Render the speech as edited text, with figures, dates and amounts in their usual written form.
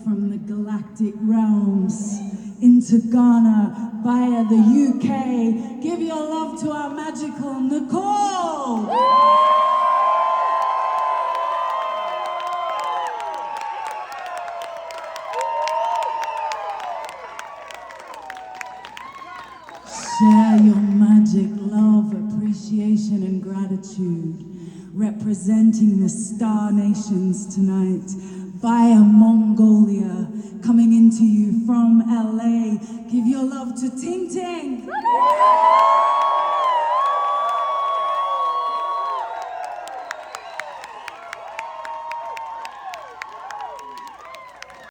from the galactic realms into Ghana via the UK. Give your love to our magical Nicole. Share your magic, love, appreciation, and gratitude, representing the Star Nations tonight via Mongolia, coming into you from LA. Give your love to Ting Ting.